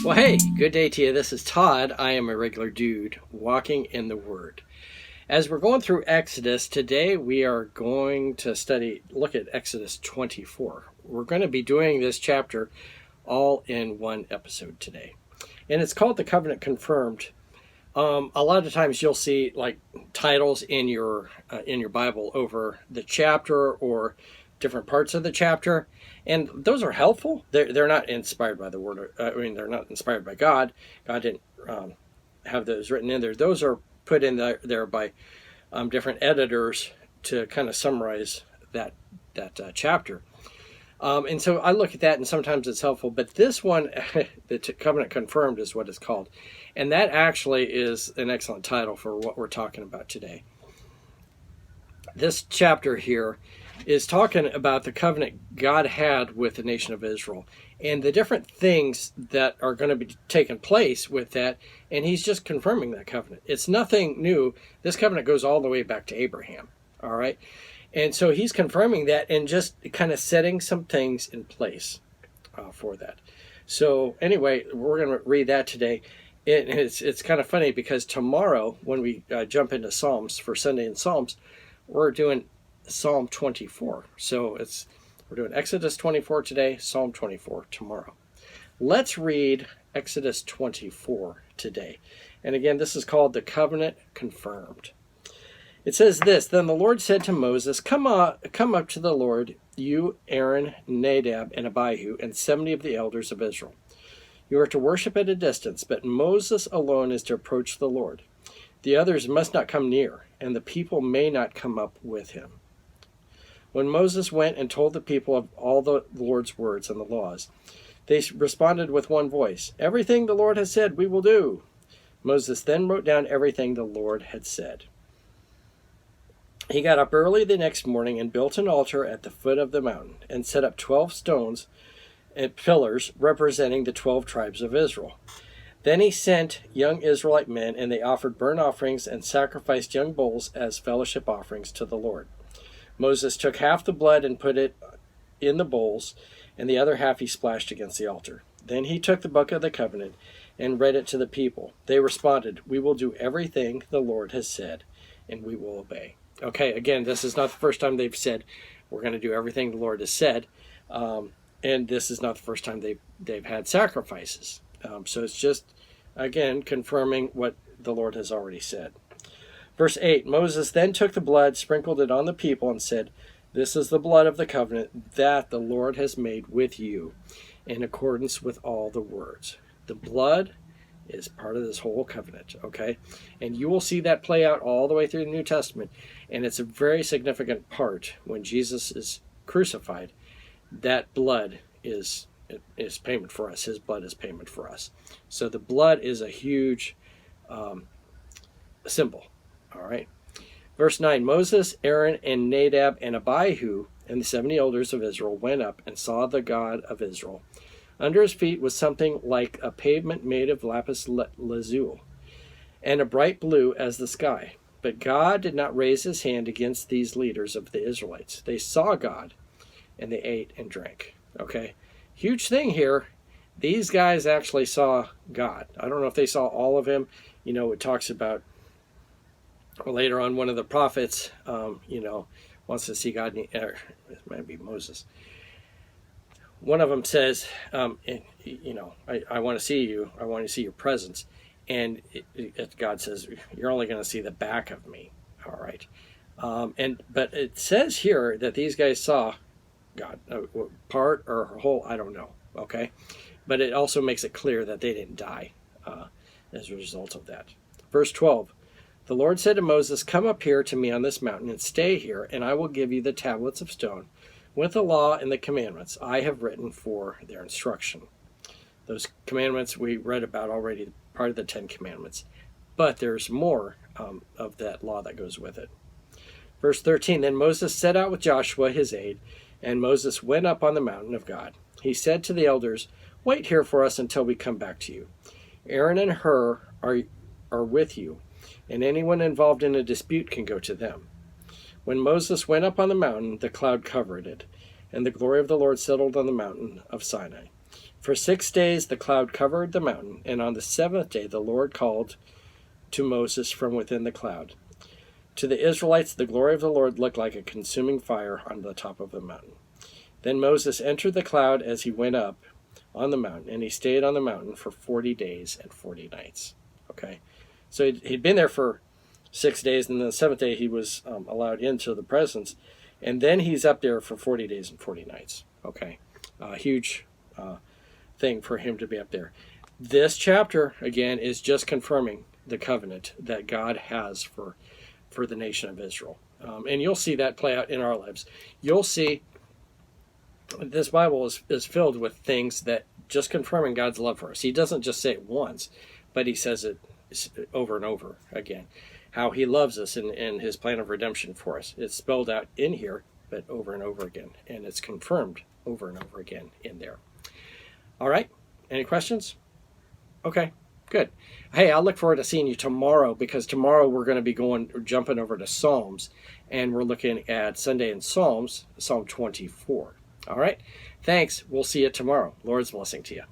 Well, hey, good day to you. This is Todd. I am a regular dude walking in the Word. As we're going through Exodus, today we are going to look at Exodus 24. We're going to be doing this chapter all in one episode today. And it's called The Covenant Confirmed. A lot of times you'll see like titles in your Bible over the chapter or different parts of the chapter, and those are helpful. They're not inspired by the Word. They're not inspired by God. God didn't have those written in there. Those are put in there by different editors to kind of summarize that chapter. And so I look at that, and sometimes it's helpful. But this one, the Covenant Confirmed, is what it's called, and that actually is an excellent title for what we're talking about today. This chapter here is talking about the covenant God had with the nation of Israel and the different things that are going to be taking place with that, and he's just confirming that covenant. It's nothing new. This covenant goes all the way back to Abraham, all right? And so he's confirming that and just kind of setting some things in place for that. So anyway, we're going to read that today. It's kind of funny because tomorrow when we jump into Psalms for Sunday in Psalms, we're doing Psalm 24. So we're doing Exodus 24 today, Psalm 24 tomorrow. Let's read Exodus 24 today. And again, this is called the Covenant Confirmed. It says this: Then the Lord said to Moses, Come up to the Lord, you, Aaron, Nadab, and Abihu, and 70 of the elders of Israel. You are to worship at a distance, but Moses alone is to approach the Lord. The others must not come near, and the people may not come up with him. When Moses went and told the people of all the Lord's words and the laws, they responded with one voice, Everything the Lord has said, we will do. Moses then wrote down everything the Lord had said. He got up early the next morning and built an altar at the foot of the mountain and set up 12 stones and pillars representing the 12 tribes of Israel. Then he sent young Israelite men, and they offered burnt offerings and sacrificed young bulls as fellowship offerings to the Lord. Moses took half the blood and put it in the bowls, and the other half he splashed against the altar. Then he took the book of the covenant and read it to the people. They responded, We will do everything the Lord has said, and we will obey. Okay, again, this is not the first time they've said, we're going to do everything the Lord has said, and this is not the first time they've had sacrifices. So it's just, again, confirming what the Lord has already said. Verse 8, Moses then took the blood, sprinkled it on the people, and said, This is the blood of the covenant that the Lord has made with you in accordance with all the words. The blood is part of this whole covenant, okay? And you will see that play out all the way through the New Testament, and it's a very significant part when Jesus is crucified. That blood is payment for us. His blood is payment for us. So the blood is a huge symbol. All right. Verse 9, Moses, Aaron, and Nadab, and Abihu, and the 70 elders of Israel went up and saw the God of Israel. Under his feet was something like a pavement made of lapis lazuli, and a bright blue as the sky. But God did not raise his hand against these leaders of the Israelites. They saw God, and they ate and drank. Okay. Huge thing here. These guys actually saw God. I don't know if they saw all of him. It talks about later on one of the prophets, wants to see God. It might be Moses. One of them says, I want to see you. I want to see your presence. And God says, you're only going to see the back of me. All right. But it says here that these guys saw God, part or whole, I don't know, okay? But it also makes it clear that they didn't die as a result of that. Verse 12, the Lord said to Moses, Come up here to me on this mountain and stay here, and I will give you the tablets of stone with the law and the commandments I have written for their instruction. Those commandments we read about already, part of the 10 Commandments. But there's more of that law that goes with it. Verse 13, Then Moses set out with Joshua his aide, and Moses went up on the mountain of God. He said to the elders, Wait here for us until we come back to you. Aaron and Hur are with you, and anyone involved in a dispute can go to them. When Moses went up on the mountain, the cloud covered it, and the glory of the Lord settled on the mountain of Sinai. For 6 days the cloud covered the mountain, and on the seventh day the Lord called to Moses from within the cloud. To the Israelites, the glory of the Lord looked like a consuming fire on the top of the mountain. Then Moses entered the cloud as he went up on the mountain, and he stayed on the mountain for 40 days and 40 nights. Okay, so he'd been there for 6 days, and then the seventh day he was allowed into the presence, and then he's up there for 40 days and 40 nights. Okay, huge thing for him to be up there. This chapter, again, is just confirming the covenant that God has for the nation of Israel. And you'll see that play out in our lives. You'll see this Bible is filled with things that just confirming God's love for us. He doesn't just say it once, but he says it over and over again. How he loves us and his plan of redemption for us. It's spelled out in here, but over and over again. And it's confirmed over and over again in there. All right. Any questions? Okay. Good. Hey, I'll look forward to seeing you tomorrow, because tomorrow we're going to be jumping over to Psalms, and we're looking at Sunday in Psalms, Psalm 24. All right. Thanks. We'll see you tomorrow. Lord's blessing to you.